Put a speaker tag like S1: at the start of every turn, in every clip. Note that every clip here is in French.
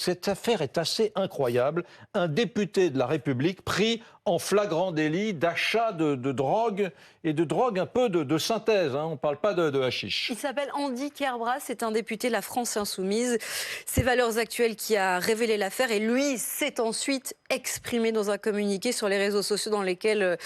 S1: Cette affaire est assez incroyable. Un député de la République pris en flagrant délit d'achat de drogue et de drogue un peu de synthèse. On ne parle pas de hashish.
S2: Il s'appelle Andy Kerbrat, c'est un député de la France Insoumise. C'est Valeurs Actuelles qui a révélé l'affaire et lui s'est ensuite exprimé dans un communiqué sur les réseaux sociaux dans lequel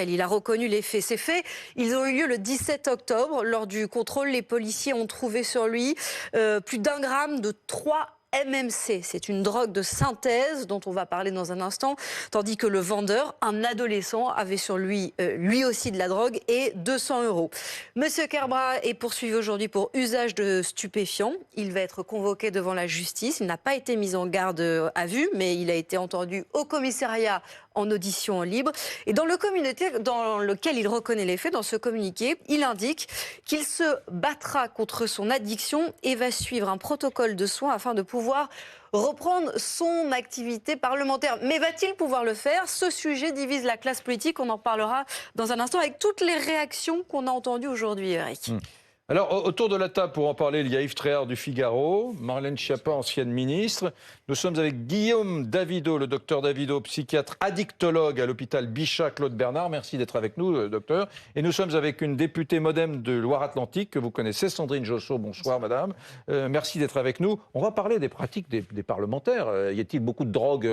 S2: il a reconnu les faits. Ces faits, ils ont eu lieu le 17 octobre. Lors du contrôle, les policiers ont trouvé sur lui plus d'1 gramme de 3 MMC, c'est une drogue de synthèse dont on va parler dans un instant, tandis que le vendeur, un adolescent, avait sur lui, lui aussi de la drogue et 200 €. Monsieur Kerbrat est poursuivi aujourd'hui pour usage de stupéfiants. Il va être convoqué devant la justice. Il n'a pas été mis en garde à vue, mais il a été entendu au commissariat en audition libre. Et dans le communiqué dans lequel il reconnaît les faits, dans ce communiqué, il indique qu'il se battra contre son addiction et va suivre un protocole de soins afin de pouvoir reprendre son activité parlementaire. Mais va-t-il pouvoir le faire? Ce sujet divise la classe politique. On en parlera dans un instant avec toutes les réactions qu'on a entendues aujourd'hui, Eric.
S1: Alors, autour de la table, pour en parler, il y a Yves Tréhard du Figaro, Marlène Schiappa, ancienne ministre. Nous sommes avec Guillaume Davido, le docteur Davido, psychiatre addictologue à l'hôpital Bichat Claude Bernard. Merci d'être avec nous, docteur. Et nous sommes avec une députée MoDem de Loire-Atlantique que vous connaissez, Sandrine Josso. Bonsoir, madame. Merci d'être avec nous. On va parler des pratiques des parlementaires. Y a-t-il beaucoup de drogue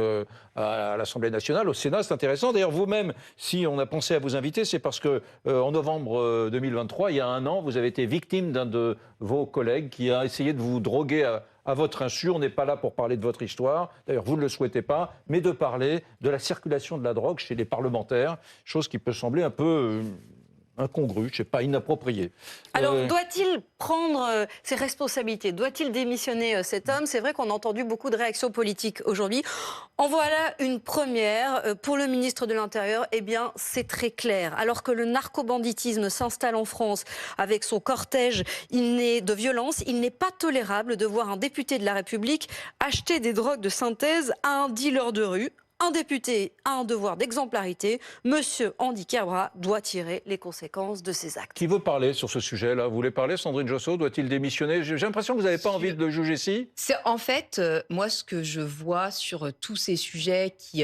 S1: à l'Assemblée nationale? Au Sénat, c'est intéressant. D'ailleurs, vous-même, si on a pensé à vous inviter, c'est parce que en novembre 2023, il y a 1 an, vous avez été victime d'un de vos collègues qui a essayé de vous droguer à votre insu. On n'est pas là pour parler de votre histoire, d'ailleurs vous ne le souhaitez pas, mais de parler de la circulation de la drogue chez les parlementaires, chose qui peut sembler un peu incongrue, je ne sais pas, inappropriée.
S2: Alors, doit-il prendre ses responsabilités? Doit-il démissionner, cet homme? C'est vrai qu'on a entendu beaucoup de réactions politiques aujourd'hui. En voilà une première. Pour le ministre de l'Intérieur, eh bien, c'est très clair. Alors que le narcobanditisme s'installe en France avec son cortège de violence, il n'est pas tolérable de voir un député de la République acheter des drogues de synthèse à un dealer de rue. Un député a un devoir d'exemplarité. Monsieur Andy Kerbrat doit tirer les conséquences de ses actes.
S1: Qui veut parler sur ce sujet-là? Vous voulez parler, Sandrine Josso? Doit-il démissionner? J'ai l'impression que vous n'avez pas envie de le juger ici.
S3: En fait, moi, ce que je vois sur tous ces sujets qui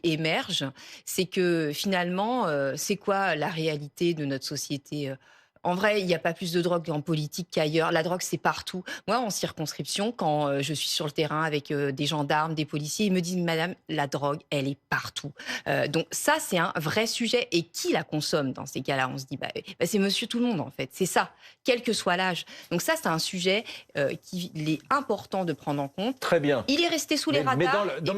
S3: émergent, c'est que finalement, c'est quoi la réalité de notre société? En vrai, il n'y a pas plus de drogue en politique qu'ailleurs. La drogue, c'est partout. Moi, en circonscription, quand je suis sur le terrain avec des gendarmes, des policiers, ils me disent « Madame, la drogue, elle est partout ». Donc ça, c'est un vrai sujet. Et qui la consomme dans ces cas-là? On se dit c'est monsieur tout le monde, en fait. C'est ça, quel que soit l'âge. Donc ça, c'est un sujet qu'il est important de prendre en compte.
S1: Très bien.
S3: Il est resté sous les radars.
S1: Mais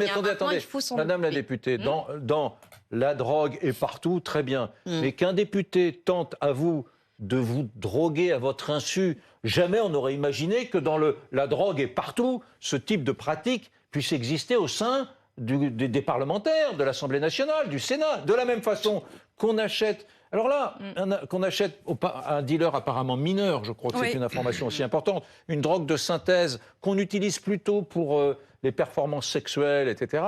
S1: attendez, Madame la députée, dans la drogue est partout, très bien. Mais qu'un député tente à vous de vous droguer à votre insu, jamais on n'aurait imaginé que dans la drogue est partout, ce type de pratique puisse exister au sein des parlementaires, de l'Assemblée nationale, du Sénat, de la même façon qu'on achète. Alors là, qu'on achète à un dealer apparemment mineur, je crois que c'est une information aussi importante, une drogue de synthèse qu'on utilise plutôt pour les performances sexuelles, etc.,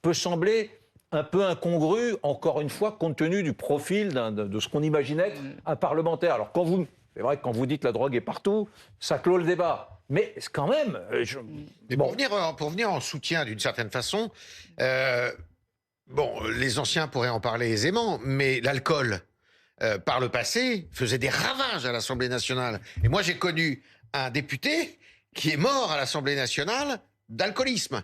S1: peut sembler un peu incongru, encore une fois, compte tenu du profil de ce qu'on imaginait être un parlementaire. Alors, c'est vrai que quand vous dites la drogue est partout, ça clôt le débat. Mais quand même...
S4: Mais pour venir en soutien, d'une certaine façon, les anciens pourraient en parler aisément, mais l'alcool, par le passé, faisait des ravages à l'Assemblée nationale. Et moi, j'ai connu un député qui est mort à l'Assemblée nationale d'alcoolisme.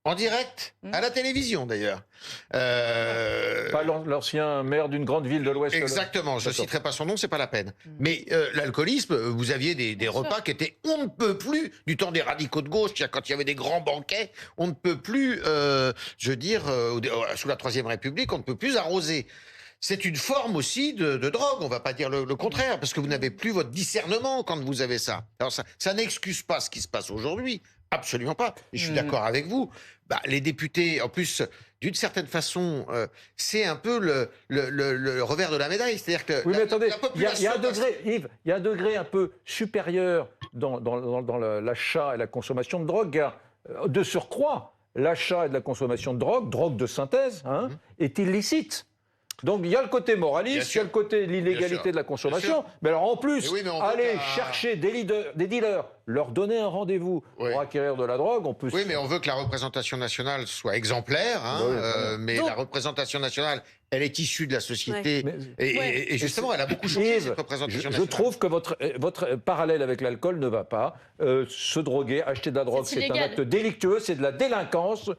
S4: En direct, à la télévision d'ailleurs.
S1: Pas l'ancien maire d'une grande ville de l'Ouest.
S4: Exactement, je ne citerai pas son nom, c'est pas la peine. Mais l'alcoolisme, vous aviez des repas qui étaient on ne peut plus, du temps des radicaux de gauche, quand il y avait des grands banquets, on ne peut plus, sous la Troisième République, on ne peut plus arroser. C'est une forme aussi de drogue, on ne va pas dire le contraire, parce que vous n'avez plus votre discernement quand vous avez ça. Alors ça n'excuse pas ce qui se passe aujourd'hui, absolument pas. Et je suis d'accord avec vous. Les députés, en plus, d'une certaine façon, c'est un peu le revers de la médaille. C'est-à-dire que
S1: oui, mais attendez, il y a un degré, Yves, il y a un degré un peu supérieur dans l'achat et la consommation de drogue, car de surcroît, l'achat et de la consommation de drogue de synthèse, est illicite. Donc il y a le côté moraliste, il y a le côté de l'illégalité de la consommation. Mais alors en plus, aller chercher des dealers leur donner un rendez-vous pour acquérir de la drogue. On peut...
S4: Oui, mais on veut que la représentation nationale soit exemplaire, hein, mais la représentation nationale, elle est issue de la société. Et justement, elle a beaucoup changé, cette représentation nationale.
S1: Je trouve que votre parallèle avec l'alcool ne va pas. Se droguer, acheter de la drogue, c'est un acte délictueux, c'est de la délinquance.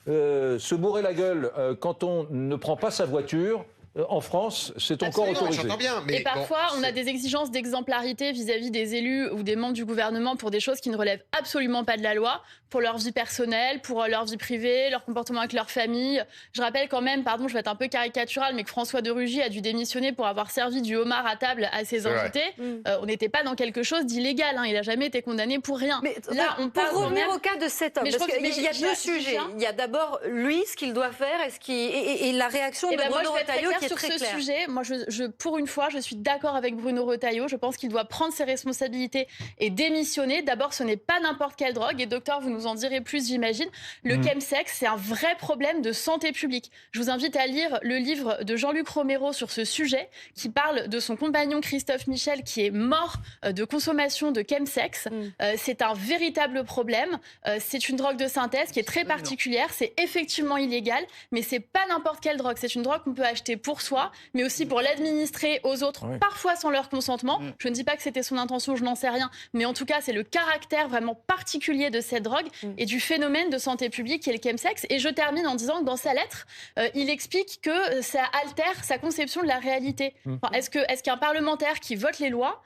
S1: Se bourrer la gueule quand on ne prend pas sa voiture, en France, c'est encore autorisé.
S4: J'entends bien, mais
S5: et parfois, on a des exigences d'exemplarité vis-à-vis des élus ou des membres du gouvernement pour des choses qui ne relèvent absolument pas de la loi, pour leur vie personnelle, pour leur vie privée, leur comportement avec leur famille. Je rappelle quand même, pardon, je vais être un peu caricatural, mais que François de Rugy a dû démissionner pour avoir servi du homard à table à ses invités. On n'était pas dans quelque chose d'illégal. Il n'a jamais été condamné pour rien.
S2: Mais là, on peut revenir au cas de cet homme. Parce qu'il y a deux sujets. Il y a d'abord lui, ce qu'il doit faire, et la réaction de Bruno Retailleau qui est
S5: sur
S2: très
S5: ce
S2: claire.
S5: sujet, moi, pour une fois, je suis d'accord avec Bruno Retailleau. Je pense qu'il doit prendre ses responsabilités et démissionner. D'abord, ce n'est pas n'importe quelle drogue. Et docteur, vous nous en direz plus, j'imagine. Le chemsex, c'est un vrai problème de santé publique. Je vous invite à lire le livre de Jean-Luc Romero sur ce sujet, qui parle de son compagnon Christophe Michel, qui est mort de consommation de chemsex. C'est un véritable problème. C'est une drogue de synthèse qui est très particulière. C'est effectivement illégal, mais c'est pas n'importe quelle drogue. C'est une drogue qu'on peut acheter pour soi, mais aussi pour l'administrer aux autres, parfois sans leur consentement. Je ne dis pas que c'était son intention, je n'en sais rien, mais en tout cas, c'est le caractère vraiment particulier de cette drogue et du phénomène de santé publique qui est le chemsex. Et je termine en disant que dans sa lettre, il explique que ça altère sa conception de la réalité. Enfin, est-ce qu'un parlementaire qui vote les lois,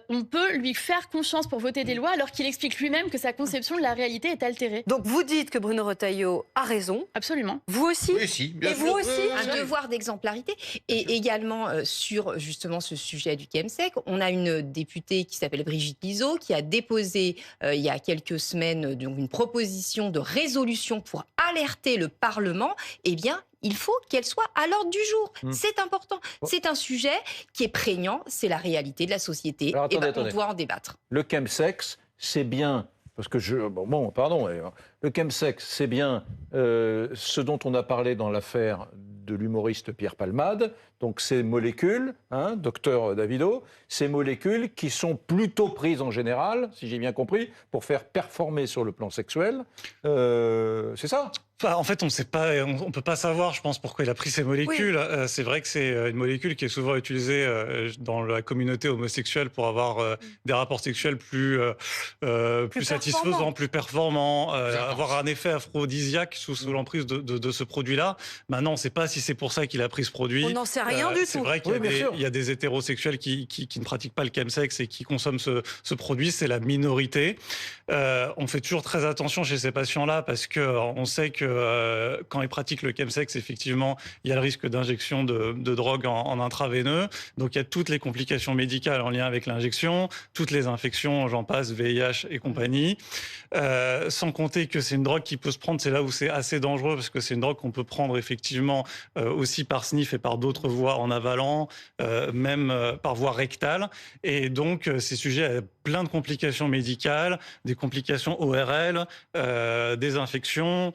S5: on peut lui faire confiance pour voter des lois alors qu'il explique lui-même que sa conception de la réalité est altérée?
S2: Donc vous dites que Bruno Retailleau a raison.
S5: Absolument.
S2: Vous aussi?
S4: Oui, si, bien
S2: et
S4: sûr.
S2: vous aussi?
S3: Un devoir d'exemplarité. Et également, sur justement ce sujet du chemsex, on a une députée qui s'appelle Brigitte Lizaud qui a déposé il y a quelques semaines donc, une proposition de résolution pour alerter le Parlement. Eh bien, il faut qu'elle soit à l'ordre du jour. C'est important. C'est un sujet qui est prégnant. C'est la réalité de la société.
S1: Alors,
S3: et
S1: attendez.
S3: on doit en débattre. Le
S1: chemsex, c'est bien... Parce que le chemsex, c'est bien ce dont on a parlé dans l'affaire de l'humoriste Pierre Palmade. Donc ces molécules, docteur Davido, ces molécules qui sont plutôt prises en général, si j'ai bien compris, pour faire performer sur le plan sexuel. C'est ça ?
S6: En fait, on ne peut pas savoir, je pense, pourquoi il a pris ces molécules. C'est vrai que c'est une molécule qui est souvent utilisée dans la communauté homosexuelle pour avoir des rapports sexuels plus satisfaisants, plus performants, avoir un effet aphrodisiaque sous l'emprise de ce produit-là. Maintenant, on ne sait pas si c'est pour ça qu'il a pris ce produit.
S2: On n'en sait rien du tout.
S6: C'est vrai qu'il y a des hétérosexuels qui ne pratiquent pas le chemsex et qui consomment ce produit. C'est la minorité. On fait toujours très attention chez ces patients-là parce qu'on sait que quand ils pratiquent le chemsex, effectivement, il y a le risque d'injection de drogue en intraveineux. Donc, il y a toutes les complications médicales en lien avec l'injection, toutes les infections, j'en passe, VIH et compagnie. Sans compter que c'est une drogue qui peut se prendre, c'est là où c'est assez dangereux, parce que c'est une drogue qu'on peut prendre effectivement aussi par sniff et par d'autres voies en avalant, même par voie rectale. Et donc, c'est sujet à plein de complications médicales, des complications ORL, des infections,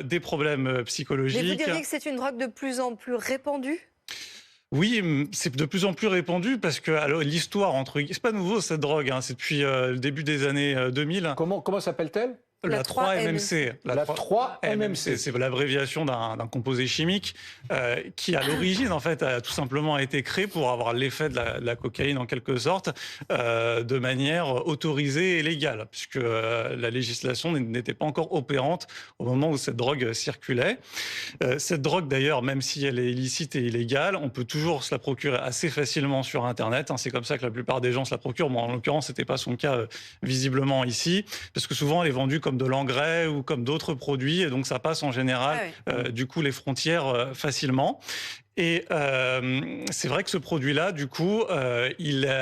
S6: des problèmes psychologiques.
S2: Mais vous diriez que c'est une drogue de plus en plus répandue ?
S6: Oui, c'est de plus en plus répandu parce que l'histoire c'est pas nouveau cette drogue, c'est depuis le début des années 2000.
S1: Comment s'appelle-t-elle ?
S6: La 3-MMC.
S1: La 3-MMC.
S6: C'est l'abréviation d'un composé chimique qui, à l'origine, en fait, a tout simplement été créé pour avoir l'effet de la cocaïne, en quelque sorte, de manière autorisée et légale, puisque la législation n'était pas encore opérante au moment où cette drogue circulait. Cette drogue, d'ailleurs, même si elle est illicite et illégale, on peut toujours se la procurer assez facilement sur Internet. C'est comme ça que la plupart des gens se la procurent. Bon, en l'occurrence, ce n'était pas son cas visiblement ici, parce que souvent, elle est vendue comme de l'engrais ou comme d'autres produits, et donc ça passe en général, du coup, les frontières facilement. Et c'est vrai que ce produit-là, du coup, les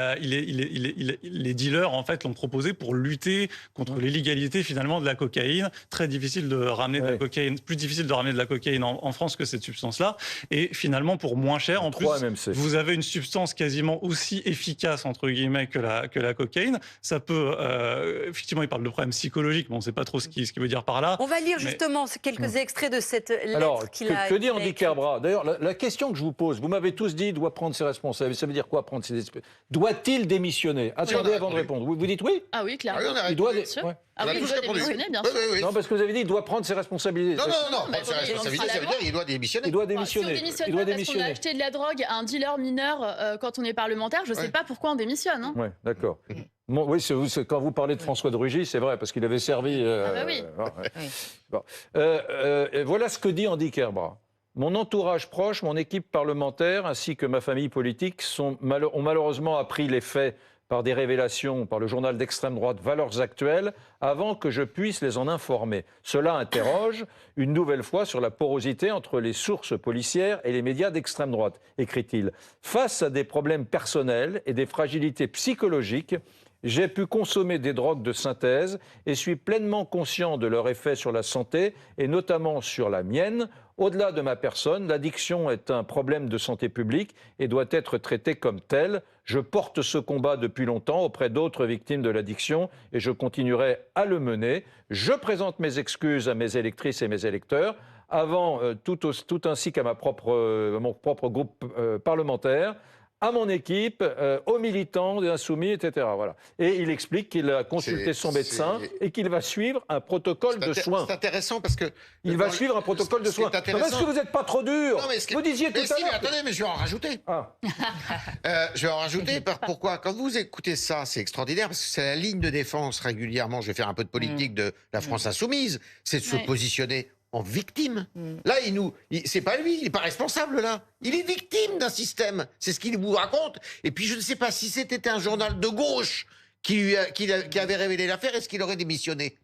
S6: dealers en fait l'ont proposé pour lutter contre l'illégalité finalement de la cocaïne. Très difficile de ramener de la cocaïne, plus difficile de ramener de la cocaïne en France que cette substance-là. Et finalement, pour moins cher, en plus, vous avez une substance quasiment aussi efficace entre guillemets que la cocaïne. Ça peut, effectivement, il parle de problèmes psychologiques. Bon, on ne sait pas trop ce qu'il veut dire par là.
S2: On va lire justement quelques extraits de cette lettre
S1: Alors,
S2: qu'il a.
S1: que dit Andy Kerbrat ? D'ailleurs, la question question que je vous pose. Vous m'avez tous dit, il doit prendre ses responsabilités. Ça veut dire quoi, prendre ses responsabilités? Doit-il démissionner? Attendez avant de répondre. Vous dites oui?
S5: Ah oui, clairement.
S4: Ah oui, on a
S1: Il doit...
S4: répondu.
S5: Bien sûr.
S1: Ouais.
S5: Ah
S4: On a
S5: oui, il
S4: tous
S5: doit
S4: répondu.
S5: démissionner, bien
S4: Oui,
S5: sûr.
S4: oui, oui.
S1: Non, parce que vous avez dit, il doit prendre ses responsabilités.
S4: Non,
S5: mais
S4: prendre sa
S5: attendez,
S4: responsabilité,
S5: on
S4: ça veut
S5: sera
S4: dire il doit démissionner.
S1: Il doit
S5: Si on
S1: démissionner.
S5: démissionne
S1: Il doit
S5: pas parce qu'on a
S1: démissionner.
S5: acheté de la drogue à un dealer mineur quand on est parlementaire, je ne sais
S4: Ouais.
S5: pas pourquoi on démissionne. Hein.
S1: Oui, d'accord. Bon, oui, quand vous parlez de François de Rugy, c'est vrai, parce qu'il avait servi...
S5: Ah bah oui.
S1: ouais.
S3: Oui.
S1: Bon. Voilà ce que dit Andy Kerbrat. Mon entourage proche, mon équipe parlementaire, ainsi que ma famille politique ont malheureusement appris les faits par des révélations, par le journal d'extrême droite Valeurs Actuelles, avant que je puisse les en informer. Cela interroge une nouvelle fois sur la porosité entre les sources policières et les médias d'extrême droite, écrit-il. Face à des problèmes personnels et des fragilités psychologiques, j'ai pu consommer des drogues de synthèse et suis pleinement conscient de leur effet sur la santé et notamment sur la mienne. Au-delà de ma personne, l'addiction est un problème de santé publique et doit être traité comme tel. Je porte ce combat depuis longtemps auprès d'autres victimes de l'addiction et je continuerai à le mener. Je présente mes excuses à mes électrices et mes électeurs, avant tout ainsi qu'à mon propre groupe parlementaire, à mon équipe, aux militants des Insoumis, etc. Voilà. Et il explique qu'il a consulté son médecin et qu'il va suivre un protocole de soins.
S4: C'est intéressant parce que...
S1: Il va suivre un protocole de soins. Est-ce que vous n'êtes pas trop dur? Vous disiez tout à
S4: mais
S1: l'heure.
S4: attendez, mais je vais en rajouter.
S1: Ah.
S4: Je vais en rajouter. Pourquoi? Quand vous écoutez ça, c'est extraordinaire parce que c'est la ligne de défense régulièrement. Je vais faire un peu de politique de la France insoumise. C'est de se positionner en victime. Là, c'est pas lui, il n'est pas responsable là. Il est victime d'un système. C'est ce qu'il vous raconte. Et puis je ne sais pas si c'était un journal de gauche qui avait révélé l'affaire, est-ce qu'il aurait démissionné?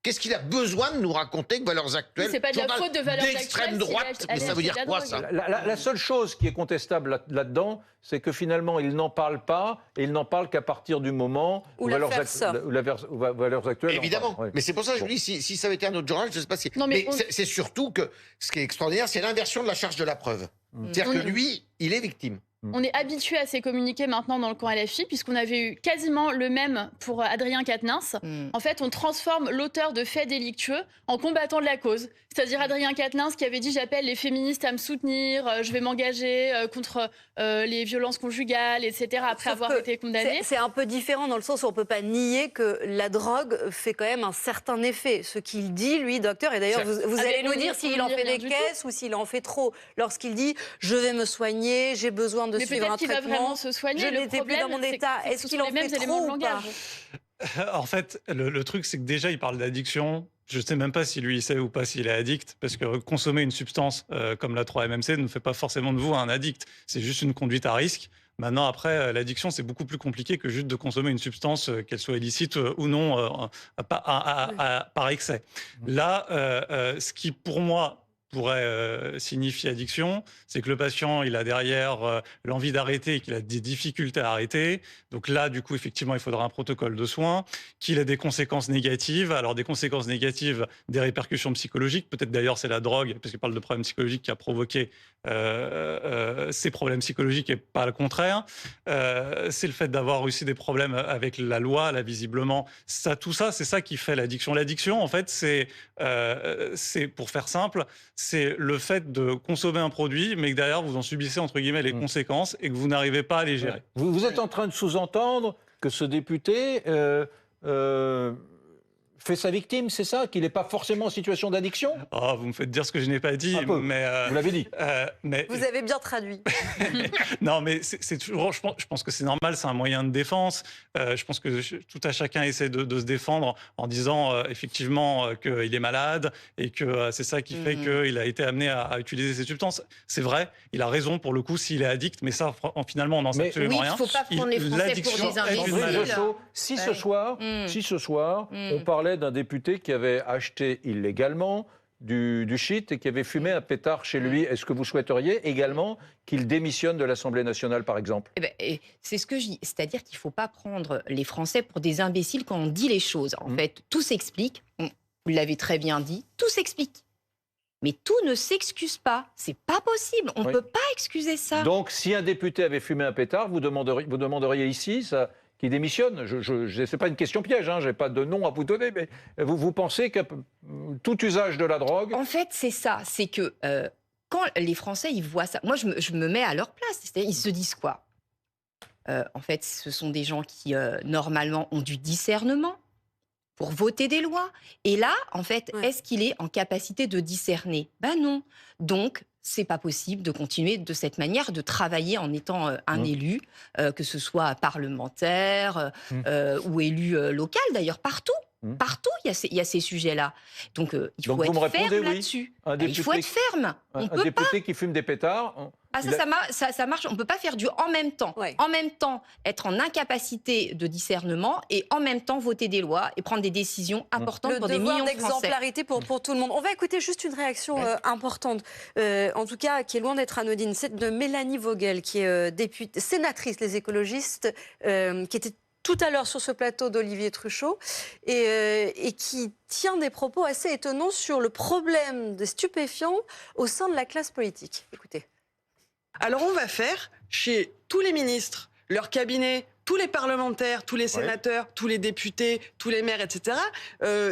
S4: Qu'est-ce qu'il a besoin de nous raconter que Valeurs Actuelles,
S5: C'est pas de la
S4: journal
S5: faute de Valeurs
S4: d'extrême
S5: Actuelles,
S4: droite,
S5: s'il a
S4: mais ça veut
S5: acheté
S4: dire
S5: de la
S4: quoi
S5: drogue.
S4: ça?
S1: La seule chose qui est contestable là-dedans, c'est que finalement, il n'en parle pas, et il n'en parle qu'à partir du moment
S2: Où l'affaire sort.
S1: où Valeurs Actuelles.
S4: Évidemment,
S1: en parle, oui.
S4: mais c'est pour ça que je vous dis, si ça avait été un autre journal, je ne sais pas si...
S5: Non, mais
S4: c'est surtout que ce qui est extraordinaire, c'est l'inversion de la charge de la preuve. C'est-à-dire que lui, il est victime.
S5: On est habitué à ces communiqués maintenant dans le camp LFI, puisqu'on avait eu quasiment le même pour Adrien Quatennens. En fait, on transforme l'auteur de faits délictueux en combattant de la cause. C'est-à-dire Adrien Quatennens qui avait dit « j'appelle les féministes à me soutenir, je vais m'engager contre les violences conjugales, etc. » après
S2: Sauf
S5: avoir
S2: que
S5: été condamné.
S2: C'est un peu différent dans le sens où on ne peut pas nier que la drogue fait quand même un certain effet. Ce qu'il dit, lui, docteur, et d'ailleurs, vous
S5: Ah,
S2: allez
S5: mais
S2: nous
S5: on
S2: dire
S5: dit-
S2: s'il
S5: on
S2: en
S5: dit
S2: fait
S5: rien
S2: des
S5: du
S2: caisses ou s'il en fait trop. Lorsqu'il dit « je vais me soigner, j'ai besoin de
S5: Mais
S2: suivre un
S5: peut-être qu'il va
S2: traitement,
S5: vraiment se soigner.
S2: je
S5: Le
S2: n'étais plus
S5: problème,
S2: dans mon
S5: c'est
S2: état ».
S5: que
S2: Est-ce
S5: ce
S2: qu'il
S5: sont
S2: en
S5: les mêmes
S2: fait
S5: éléments
S2: trop
S5: de
S2: ou pas?
S5: langage.
S6: En fait, le truc, c'est que déjà, il parle d'addiction. Je ne sais même pas si lui, il sait ou pas s'il est addict, parce que consommer une substance comme la 3-MMC ne fait pas forcément de vous un addict. C'est juste une conduite à risque. Maintenant, après, l'addiction, c'est beaucoup plus compliqué que juste de consommer une substance, qu'elle soit illicite ou non, par excès. Là, ce qui, pour moi, pourrait signifier addiction, c'est que le patient, il a derrière l'envie d'arrêter et qu'il a des difficultés à arrêter. Donc là, du coup, effectivement, il faudra un protocole de soins, qu'il ait des conséquences négatives. Alors, des conséquences négatives, des répercussions psychologiques. Peut-être d'ailleurs, c'est la drogue, parce qu'il parle de problèmes psychologiques, qui a provoqué ces problèmes psychologiques et pas le contraire. C'est le fait d'avoir aussi des problèmes avec la loi, là, visiblement. Tout ça, c'est ça qui fait l'addiction. L'addiction, en fait, c'est pour faire simple, c'est le fait de consommer un produit, mais que derrière, vous en subissez, entre guillemets, les conséquences et que vous n'arrivez pas à les gérer.
S1: Vous êtes en train de sous-entendre que ce député fait sa victime, c'est ça? Qu'il n'est pas forcément en situation d'addiction?
S6: Oh, vous me faites dire ce que je n'ai pas dit,
S1: Un peu.
S6: mais...
S1: Vous l'avez dit.
S6: mais
S2: Vous avez bien traduit.
S6: non, mais c'est toujours. Je pense que c'est normal, c'est un moyen de défense. Je pense que tout à chacun essaie de se défendre en disant effectivement qu'il est malade et que c'est ça qui fait qu'il a été amené à utiliser ces substances. C'est vrai, il a raison pour le coup s'il est addict, mais ça, finalement, on n'en sait absolument
S3: Oui,
S6: rien.
S3: il ne faut pas prendre les Français pour
S6: l'addiction
S3: des
S6: est une
S3: imbéciles.
S1: André
S6: maladie.
S1: Josso, si ce soir, on parlait d'un député qui avait acheté illégalement du shit et qui avait fumé un pétard chez lui, est-ce que vous souhaiteriez également qu'il démissionne de l'Assemblée nationale, par exemple?
S3: C'est ce que je dis. C'est-à-dire qu'il ne faut pas prendre les Français pour des imbéciles quand on dit les choses. En fait, tout s'explique. Vous l'avez très bien dit, tout s'explique. Mais tout ne s'excuse pas. C'est pas possible. On ne peut pas excuser ça.
S1: Donc, si un député avait fumé un pétard, vous demanderiez ici qu'il démissionne. Ce n'est pas une question piège, je n'ai pas de nom à vous donner, mais vous pensez que tout usage de la drogue...
S3: En fait, c'est ça. C'est que quand les Français, ils voient ça, moi, je me mets à leur place. C'est-à-dire, ils se disent quoi? En fait, ce sont des gens qui, normalement, ont du discernement pour voter des lois. Et là, en fait, est-ce qu'il est en capacité de discerner? Ben non. Donc, c'est pas possible de continuer de cette manière, de travailler en étant un élu, que ce soit parlementaire ou élu local, d'ailleurs, partout. Partout, il y a ces sujets-là. Donc, il faut être ferme là-dessus. Il faut être ferme.
S1: Un député qui fume des pétards.
S3: Ça marche. On ne peut pas faire du en même temps. En même temps, être en incapacité de discernement et en même temps voter des lois et prendre des décisions importantes pour des millions de Français.
S2: Le devoir d'exemplarité pour tout le monde. On va écouter juste une réaction importante, en tout cas qui est loin d'être anodine. C'est de Mélanie Vogel, qui est sénatrice Les Écologistes, qui était tout à l'heure sur ce plateau d'Olivier Truchot, et qui tient des propos assez étonnants sur le problème des stupéfiants au sein de la classe politique. Écoutez.
S7: Alors on va faire chez tous les ministres, leur cabinet, tous les parlementaires, tous les sénateurs, tous les députés, tous les maires, etc.,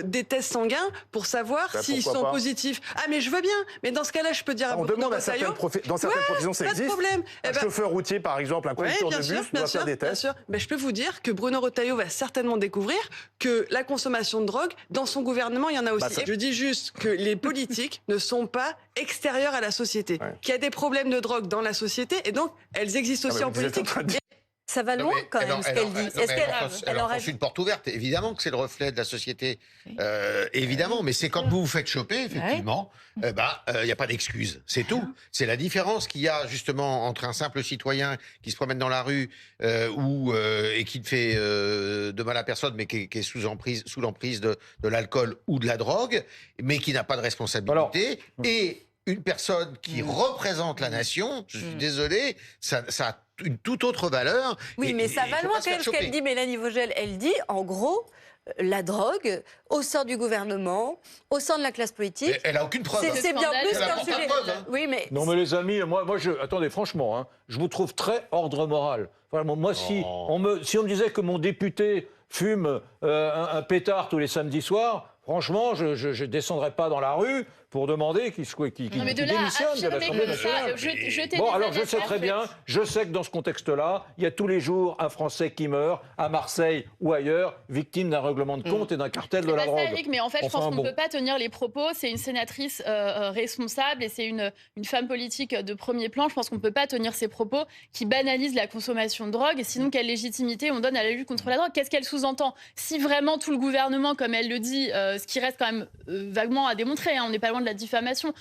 S7: des tests sanguins pour savoir s'ils sont positifs. Ah mais je veux bien, mais dans ce cas-là, je peux dire à
S8: on demande à certaines dans certaines professions, ça existe.
S7: Problème.
S8: Un chauffeur routier, par exemple, un conducteur de bus, doit faire des tests.
S7: Bien sûr. Mais je peux vous dire que Bruno Retailleau va certainement découvrir que la consommation de drogue, dans son gouvernement, il y en a aussi. Je dis juste que les politiques ne sont pas extérieures à la société, qu'il y a des problèmes de drogue dans la société, et donc elles existent aussi en politique.
S2: Ça va loin quand même, ce qu'elle dit.
S4: Elle enfonce une porte ouverte. Évidemment que c'est le reflet de la société. Évidemment, mais c'est quand vous vous faites choper, effectivement, il n'y a pas d'excuse. C'est tout. C'est la différence qu'il y a justement entre un simple citoyen qui se promène dans la rue et qui ne fait de mal à personne, mais qui est sous l'emprise de l'alcool ou de la drogue, mais qui n'a pas de responsabilité. Et une personne qui représente la nation, je suis désolé, ça a une toute autre valeur.
S2: Oui, mais ça va loin quand même ce qu'elle dit, Mélanie Vogel. Elle dit, en gros, la drogue au sein du gouvernement, au sein de la classe politique.
S4: Mais elle n'a aucune preuve.
S2: C'est bien plus qu'un sujet. Oui, mais...
S1: Non, mais les amis, attendez, franchement, je vous trouve très ordre moral. Vraiment, moi, si on me disait que mon député fume un pétard tous les samedis soirs, franchement, je ne descendrai pas dans la rue pour demander qu'il démissionne de l'Assemblée nationale. Bon, alors je sais très bien, je sais que dans ce contexte-là, il y a tous les jours un Français qui meurt, à Marseille ou ailleurs, victime d'un règlement de compte et d'un cartel de la drogue.
S5: Eric, mais en fait, je pense qu'on ne peut pas tenir les propos. C'est une sénatrice responsable et c'est une femme politique de premier plan. Je pense qu'on ne peut pas tenir ces propos qui banalisent la consommation de drogue. Sinon, quelle légitimité on donne à la lutte contre la drogue? Qu'est-ce qu'elle sous-entend? Si vraiment tout le gouvernement, comme elle le dit, ce qui reste quand même vaguement à démontrer, on n'est pas loin de la diffamation,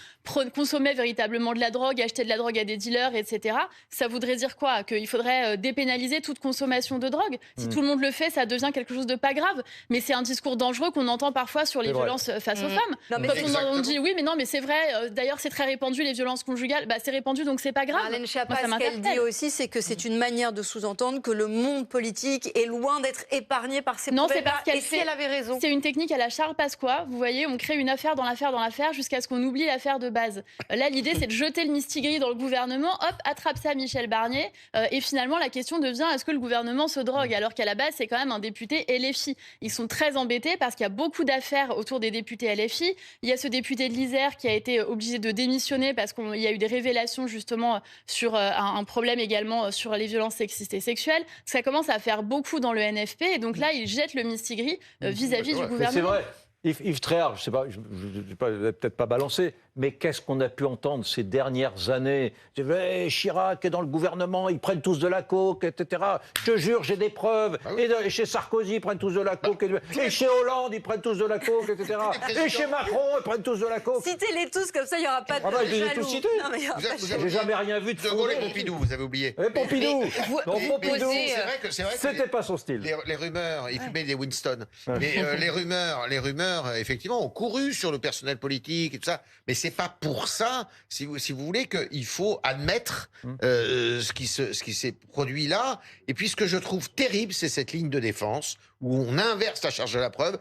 S5: consommait véritablement de la drogue, achetait de la drogue à des dealers, etc. Ça voudrait dire quoi? Qu'il faudrait dépénaliser toute consommation de drogue? Si tout le monde le fait, ça devient quelque chose de pas grave. Mais c'est un discours dangereux qu'on entend parfois sur les violences face aux femmes. Non, mais quand on dit oui, mais non, mais c'est vrai, d'ailleurs c'est très répandu les violences conjugales, c'est répandu donc c'est pas grave.
S2: Marlène Schiappa, ce qu'elle dit aussi, c'est que c'est une manière de sous-entendre que le monde politique est loin d'être épargné par ces problèmes.
S5: Non, c'est parce qu'elle
S2: si elle avait raison.
S5: C'est une technique à la Charles Pasqua. Vous voyez, on crée une affaire dans l'affaire jusqu'à ce qu'on oublie l'affaire de base. Là, l'idée, c'est de jeter le mistigris dans le gouvernement. Hop, attrape ça Michel Barnier. Et finalement, la question devient, est-ce que le gouvernement se drogue? Alors qu'à la base, c'est quand même un député LFI. Ils sont très embêtés parce qu'il y a beaucoup d'affaires autour des députés LFI. Il y a ce député de l'Isère qui a été obligé de démissionner parce qu'il y a eu des révélations justement sur un problème également sur les violences sexistes et sexuelles. Ça commence à faire beaucoup dans le NFP. Et donc là, ils jettent le mistigris vis-à-vis du gouvernement.
S1: C'est vrai. Yves Tréhard, je ne sais pas, je ne vais peut-être pas balancer, mais qu'est-ce qu'on a pu entendre ces dernières années? Chirac est dans le gouvernement, ils prennent tous de la coke, etc. Je te jure, j'ai des preuves. Et chez Sarkozy, ils prennent tous de la coke. Et chez Hollande, ils prennent tous de la coke, etc. Et chez Macron, ils prennent tous de la coke.
S2: Citez-les tous, comme ça, il n'y aura pas de
S1: je les ai tous cités.
S4: J'ai
S1: jamais rien vu de
S4: De Gaulle et Pompidou, vous avez oublié.
S1: Pompidou.
S4: Pompidou, c'est vrai que
S1: c'était pas son style.
S4: Les rumeurs, il fumait des Winston. Mais les rumeurs, effectivement, ont couru sur le personnel politique et tout ça. Mais c'est pas pour ça, si vous voulez, qu'il faut admettre ce qui s'est produit là. Et puis ce que je trouve terrible, c'est cette ligne de défense où on inverse la charge de la preuve.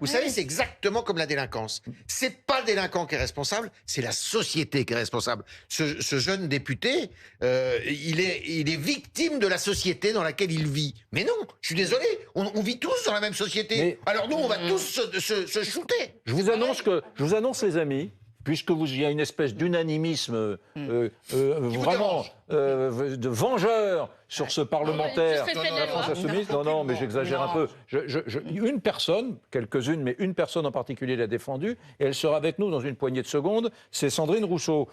S4: Vous savez, c'est exactement comme la délinquance. C'est pas le délinquant qui est responsable, c'est la société qui est responsable. Ce jeune député, il est victime de la société dans laquelle il vit. Mais non, je suis désolé, on vit tous dans la même société. Alors nous, on va tous se shooter.
S1: Je vous annonce, les amis, puisque il y a une espèce d'unanimisme vraiment de vengeur sur ce parlementaire de la France Insoumise. Non, mais j'exagère un peu. Une personne, quelques-unes, mais une personne en particulier l'a défendue, et elle sera avec nous dans une poignée de secondes, c'est Sandrine Rousseau.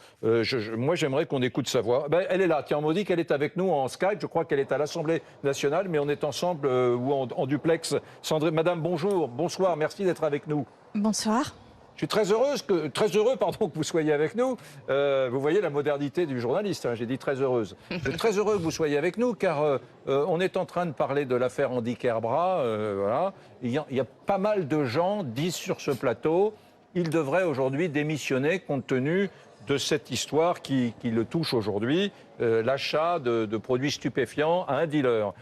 S1: Moi, j'aimerais qu'on écoute sa voix. Ben, elle est là, tiens, on me dit qu'elle est avec nous en Skype, je crois qu'elle est à l'Assemblée nationale, mais on est ensemble ou en duplex. Sandrine, madame, bonjour, bonsoir, merci d'être avec nous.
S9: Bonsoir.
S1: Je suis très heureux que vous soyez avec nous. Vous voyez la modernité du journaliste, hein, j'ai dit très heureuse. Je suis très heureux que vous soyez avec nous car on est en train de parler de l'affaire Andy Kerbrat. Voilà. Il y a pas mal de gens disent sur ce plateau, il devrait aujourd'hui démissionner compte tenu de cette histoire qui le touche aujourd'hui, l'achat de produits stupéfiants à un dealer.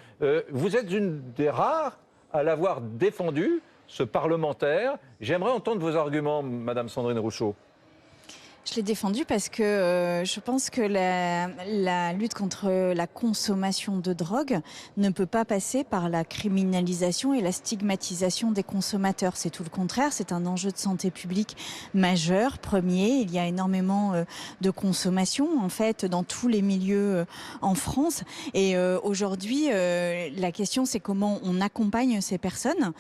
S1: Vous êtes une des rares à l'avoir défendu, ce parlementaire. J'aimerais entendre vos arguments, Madame Sandrine Rousseau.
S9: Je l'ai défendu parce que je pense que la lutte contre la consommation de drogue ne peut pas passer par la criminalisation et la stigmatisation des consommateurs. C'est tout le contraire, c'est un enjeu de santé publique majeur, premier. Il y a énormément de consommation, en fait, dans tous les milieux en France. Et aujourd'hui, la question, c'est comment on accompagne ces personnes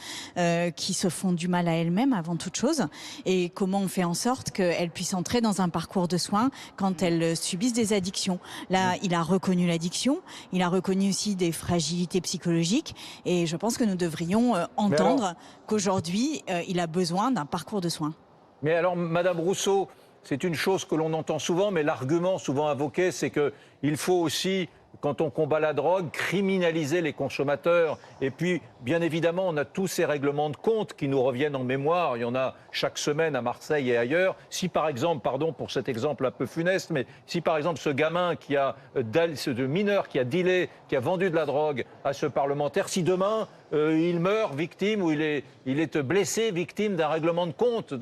S9: qui se font du mal à elles-mêmes, avant toute chose, et comment on fait en sorte qu'elles puissent entrer dans un parcours de soins quand elles subissent des addictions. Là, il a reconnu l'addiction, il a reconnu aussi des fragilités psychologiques et je pense que nous devrions entendre qu'aujourd'hui, il a besoin d'un parcours de soins.
S1: Mais alors, Madame Rousseau, c'est une chose que l'on entend souvent, mais l'argument souvent invoqué, c'est qu'il faut aussi, quand on combat la drogue, criminaliser les consommateurs. Et puis, bien évidemment, on a tous ces règlements de compte qui nous reviennent en mémoire. Il y en a chaque semaine à Marseille et ailleurs. Si par exemple, pardon pour cet exemple un peu funeste, mais si par exemple ce gamin ce mineur qui a dealé, qui a vendu de la drogue à ce parlementaire, si demain il meurt victime ou il est blessé victime d'un règlement de compte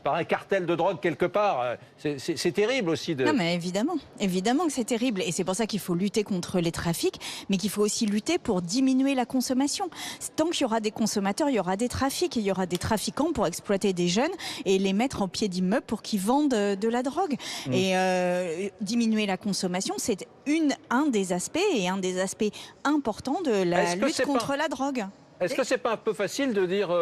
S1: par un cartel de drogue quelque part. C'est terrible aussi.
S9: Non mais évidemment que c'est terrible. Et c'est pour ça qu'il faut lutter contre les trafics, mais qu'il faut aussi lutter pour diminuer la consommation. Tant qu'il y aura des consommateurs, il y aura des trafics. Il y aura des trafiquants pour exploiter des jeunes et les mettre en pied d'immeuble pour qu'ils vendent de la drogue. Et diminuer la consommation, c'est un des aspects et un des aspects importants de la lutte contre la drogue.
S1: Est-ce que c'est pas un peu facile de dire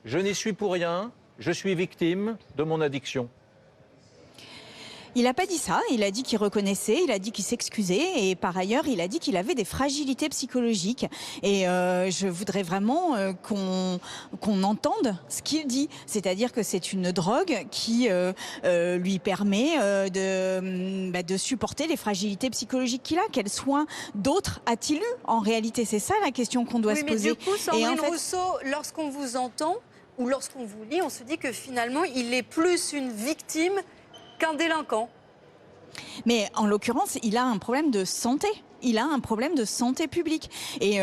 S1: je n'y suis pour rien, je suis victime de mon addiction?
S9: Il n'a pas dit ça, il a dit qu'il reconnaissait, il a dit qu'il s'excusait et par ailleurs il a dit qu'il avait des fragilités psychologiques. Et je voudrais vraiment qu'on entende ce qu'il dit, c'est-à-dire que c'est une drogue qui lui permet de supporter les fragilités psychologiques qu'il a. Quels soins d'autres a-t-il eu? En réalité, c'est ça la question qu'on doit se poser.
S2: Mais du coup, Sandrine Rousseau, lorsqu'on vous entend ou lorsqu'on vous lit, on se dit que finalement il est plus une victime qu'un délinquant.
S9: Mais en l'occurrence, il a un problème de santé. Il a un problème de santé publique. Et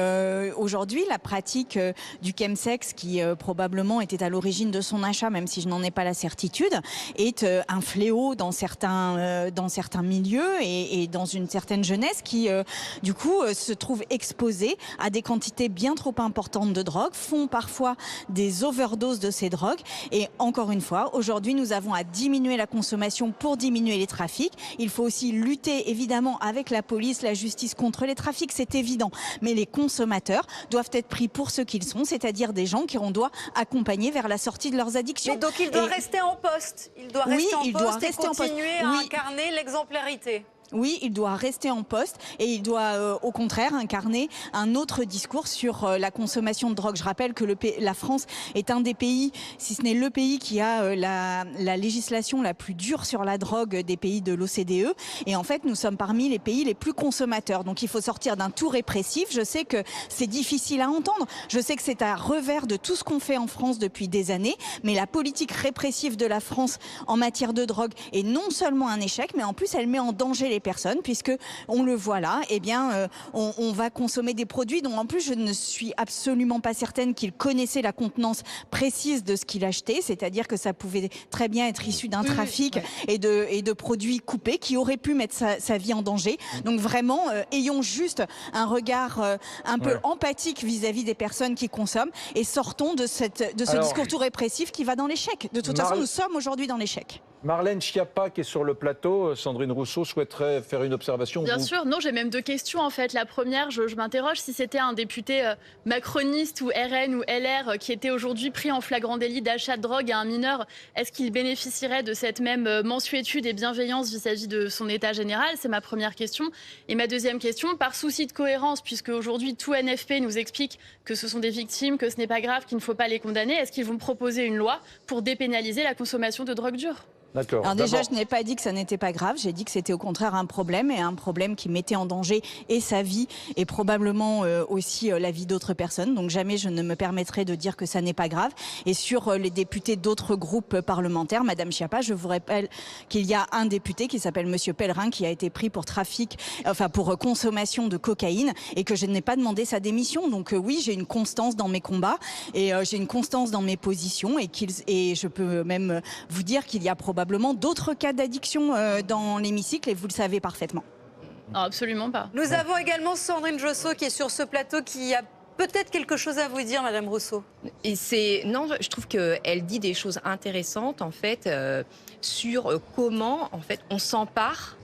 S9: aujourd'hui, la pratique du chemsex, qui probablement était à l'origine de son achat, même si je n'en ai pas la certitude, est un fléau dans certains milieux et dans une certaine jeunesse qui, du coup, se trouve exposée à des quantités bien trop importantes de drogue, font parfois des overdoses de ces drogues. Et encore une fois, aujourd'hui, nous avons à diminuer la consommation pour diminuer les trafics. Il faut aussi lutter, évidemment, avec la police, la justice, contre les trafics, c'est évident. Mais les consommateurs doivent être pris pour ce qu'ils sont, c'est-à-dire des gens qu'on doit accompagner vers la sortie de leurs addictions.
S2: Mais donc il doit rester en poste. Il doit rester en poste et continuer à incarner l'exemplarité.
S9: Oui, il doit rester en poste et il doit au contraire incarner un autre discours sur la consommation de drogue. Je rappelle que la France est un des pays, si ce n'est le pays qui a la législation la plus dure sur la drogue des pays de l'OCDE. Et en fait, nous sommes parmi les pays les plus consommateurs. Donc il faut sortir d'un tout répressif. Je sais que c'est difficile à entendre. Je sais que c'est à revers de tout ce qu'on fait en France depuis des années. Mais la politique répressive de la France en matière de drogue est non seulement un échec, mais en plus elle met en danger les personnes, puisque on le voit là, eh bien, on va consommer des produits dont en plus je ne suis absolument pas certaine qu'il connaissait la contenance précise de ce qu'il achetait, c'est-à-dire que ça pouvait très bien être issu d'un trafic et de produits coupés qui auraient pu mettre sa vie en danger. Donc vraiment, ayons juste un regard un peu empathique vis-à-vis des personnes qui consomment et sortons de ce discours tout répressif qui va dans l'échec. De toute façon, nous sommes aujourd'hui dans l'échec.
S1: Marlène Schiappa, qui est sur le plateau, Sandrine Rousseau souhaiterait faire une observation.
S5: Bien sûr, non, j'ai même 2 questions en fait. La première, je m'interroge si c'était un député macroniste ou RN ou LR qui était aujourd'hui pris en flagrant délit d'achat de drogue à un mineur, est-ce qu'il bénéficierait de cette même mansuétude et bienveillance vis-à-vis de son état général? C'est ma première question. Et ma deuxième question, par souci de cohérence, puisque aujourd'hui tout NFP nous explique que ce sont des victimes, que ce n'est pas grave, qu'il ne faut pas les condamner, est-ce qu'ils vont proposer une loi pour dépénaliser la consommation de drogue dure?
S1: D'accord.
S9: Alors déjà, je n'ai pas dit que ça n'était pas grave. J'ai dit que c'était au contraire un problème, et un problème qui mettait en danger et sa vie et probablement aussi la vie d'autres personnes. Donc jamais je ne me permettrai de dire que ça n'est pas grave. Et sur les députés d'autres groupes parlementaires, Madame Schiappa, je vous rappelle qu'il y a un député qui s'appelle Monsieur Pellerin qui a été pris pour pour consommation de cocaïne, et que je n'ai pas demandé sa démission. Donc oui, j'ai une constance dans mes combats, et j'ai une constance dans mes positions, et je peux même vous dire qu'il y a probablement d'autres cas d'addiction dans l'hémicycle, et vous le savez parfaitement.
S5: Non, absolument pas.
S2: Nous avons également Sandrine Rousseau qui est sur ce plateau, qui a peut-être quelque chose à vous dire, Madame Rousseau.
S3: Et je trouve qu'elle dit des choses intéressantes en fait sur comment en fait on s'empare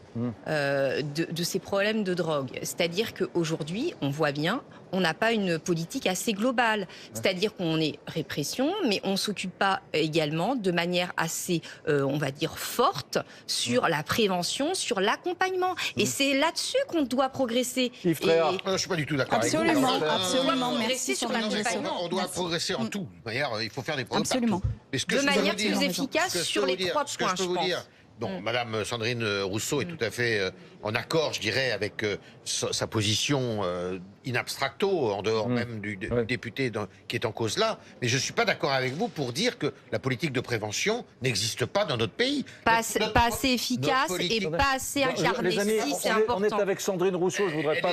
S3: de ces problèmes de drogue. C'est-à-dire qu'aujourd'hui, on voit bien, on n'a pas une politique assez globale. C'est-à-dire qu'on est répression, mais on ne s'occupe pas également de manière assez, on va dire, forte sur la prévention, sur l'accompagnement. Et c'est là-dessus qu'on doit progresser.
S4: Yves Tréhard. Je ne suis pas du tout d'accord avec vous.
S9: Absolument. Merci
S3: sur l'accompagnement.
S4: On doit progresser en tout. D'ailleurs, il faut faire des progrès
S9: absolument.
S4: Partout.
S3: De manière plus efficace sur les 3 points, je pense.
S4: Donc, Madame Sandrine Rousseau est tout à fait en accord, je dirais, avec sa position in abstracto, en dehors même du député qui est en cause là. Mais je ne suis pas d'accord avec vous pour dire que la politique de prévention n'existe pas dans notre pays.
S3: Pas assez efficace et pas assez incarnée. C'est important.
S1: On est avec Sandrine Rousseau, je voudrais pas.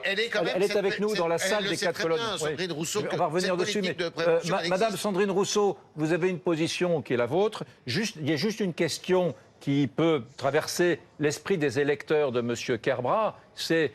S1: Elle est avec nous dans la salle des 4 colonnes. On va revenir dessus. Mais Madame Sandrine Rousseau, vous avez une position qui est la vôtre. Il y a juste une question qui peut traverser l'esprit des électeurs de M. Kerbrat, c'est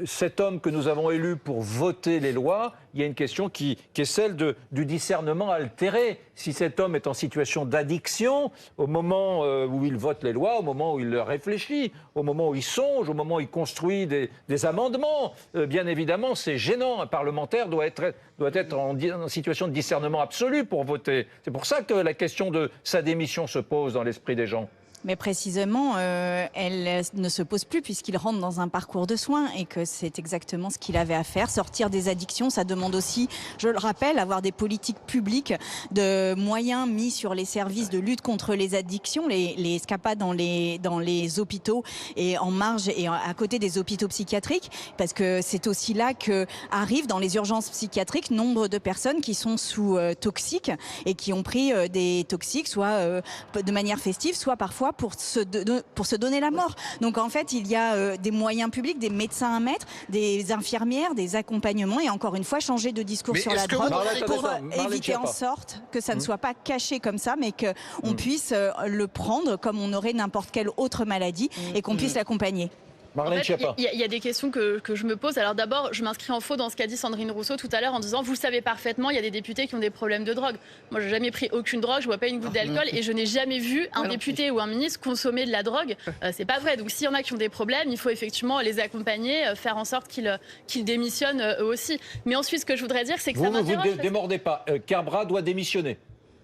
S1: cet homme que nous avons élu pour voter les lois. Il y a une question qui est celle du discernement altéré. Si cet homme est en situation d'addiction, au moment où il vote les lois, au moment où il réfléchit, au moment où il songe, au moment où il construit des amendements, bien évidemment, c'est gênant. Un parlementaire doit être en situation de discernement absolu pour voter. C'est pour ça que la question de sa démission se pose dans l'esprit des gens.
S9: Mais précisément, elle ne se pose plus puisqu'il rentre dans un parcours de soins, et que c'est exactement ce qu'il avait à faire. Sortir des addictions, ça demande aussi, je le rappelle, avoir des politiques publiques, de moyens mis sur les services de lutte contre les addictions, les SCAPA dans les hôpitaux et en marge et à côté des hôpitaux psychiatriques, parce que c'est aussi là que arrivent dans les urgences psychiatriques nombre de personnes qui sont sous toxiques et qui ont pris des toxiques, soit de manière festive, soit parfois pour se donner la mort. Donc en fait, il y a des moyens publics, des médecins à mettre, des infirmières, des accompagnements, et encore une fois, changer de discours sur la drogue pour éviter en sorte que ça ne soit pas caché comme ça, mais qu'on puisse le prendre comme on aurait n'importe quelle autre maladie et qu'on puisse l'accompagner.
S5: En fait, il y a des questions que je me pose. Alors d'abord, je m'inscris en faux dans ce qu'a dit Sandrine Rousseau tout à l'heure en disant, vous le savez parfaitement, il y a des députés qui ont des problèmes de drogue. Moi, j'ai jamais pris aucune drogue, je bois pas une goutte d'alcool, et je n'ai jamais vu un député ou un ministre consommer de la drogue. C'est pas vrai. Donc s'il y en a qui ont des problèmes, il faut effectivement les accompagner, faire en sorte qu'ils démissionnent eux aussi. Mais ensuite, ce que je voudrais dire, c'est que ça m'interroge.
S1: Vous ne démordez pas. Kerbrat doit démissionner.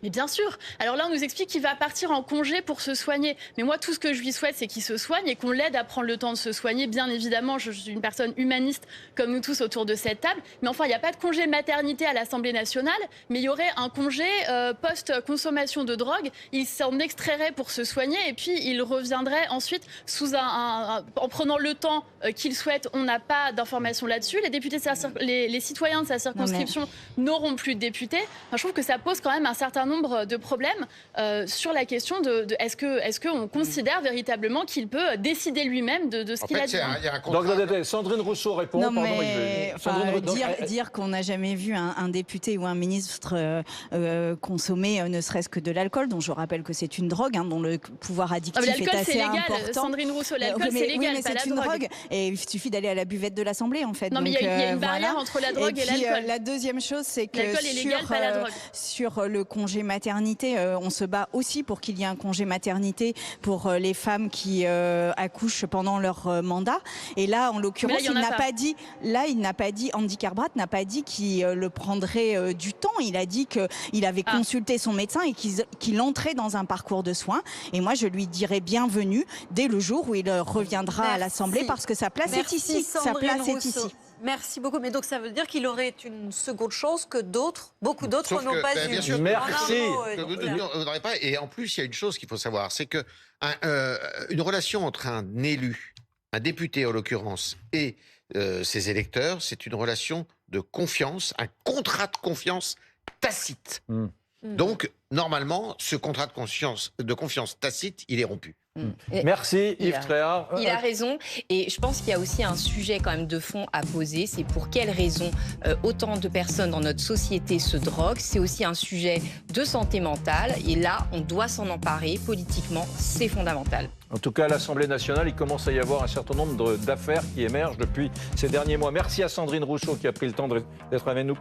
S5: Mais bien sûr. Alors là, on nous explique qu'il va partir en congé pour se soigner. Mais moi, tout ce que je lui souhaite, c'est qu'il se soigne et qu'on l'aide à prendre le temps de se soigner. Bien évidemment, je suis une personne humaniste comme nous tous autour de cette table. Mais enfin, il n'y a pas de congé maternité à l'Assemblée nationale, mais il y aurait un congé post-consommation de drogue. Il s'en extrairait pour se soigner et puis il reviendrait ensuite en prenant le temps qu'il souhaite. On n'a pas d'informations là-dessus. Les députés, les citoyens de sa circonscription n'auront plus de députés. Enfin, je trouve que ça pose quand même un certain nombre de problèmes sur la question de est-ce qu'on considère véritablement qu'il peut décider lui-même de ce qu'il a dit.
S1: Donc, Sandrine Rousseau répond.
S9: Non, mais dire qu'on n'a jamais vu un député ou un ministre consommer ne serait-ce que de l'alcool, dont je rappelle que c'est une drogue, dont le pouvoir addictif est assez important.
S5: Sandrine Rousseau, l'alcool c'est légal,
S9: mais
S5: pas
S9: c'est une drogue. Et il suffit d'aller à la buvette de l'Assemblée, en fait.
S5: Non, mais il y a une barrière entre la drogue et l'alcool.
S9: La deuxième chose, c'est que
S5: l'alcool est légal, pas la drogue.
S9: sur le congé congé maternité. On se bat aussi pour qu'il y ait un congé maternité pour les femmes qui accouchent pendant leur mandat. Et là, en l'occurrence, il n'a pas dit, Andy Kerbrat n'a pas dit qu'il le prendrait du temps. Il a dit qu'il avait consulté son médecin et qu'il entrait dans un parcours de soins. Et moi, je lui dirais bienvenue dès le jour où il reviendra à l'Assemblée, parce que sa place est ici. Sa place est ici.
S2: Merci beaucoup. Mais donc ça veut dire qu'il aurait une seconde chance que beaucoup d'autres n'ont pas eu.
S4: Bien sûr,
S1: merci.
S4: Et en plus, il y a une chose qu'il faut savoir, c'est que une relation entre un élu, un député en l'occurrence, et ses électeurs, c'est une relation de confiance, un contrat de confiance tacite. Donc, normalement, ce contrat de confiance tacite, il est rompu.
S1: Merci Yves Tréhard.
S3: Il a raison, et je pense qu'il y a aussi un sujet quand même de fond à poser, c'est pour quelles raisons autant de personnes dans notre société se droguent. C'est aussi un sujet de santé mentale, et là on doit s'en emparer politiquement, c'est fondamental.
S1: En tout cas, à l'Assemblée nationale, il commence à y avoir un certain nombre d'affaires qui émergent depuis ces derniers mois. Merci à Sandrine Rousseau qui a pris le temps d'être avec nous.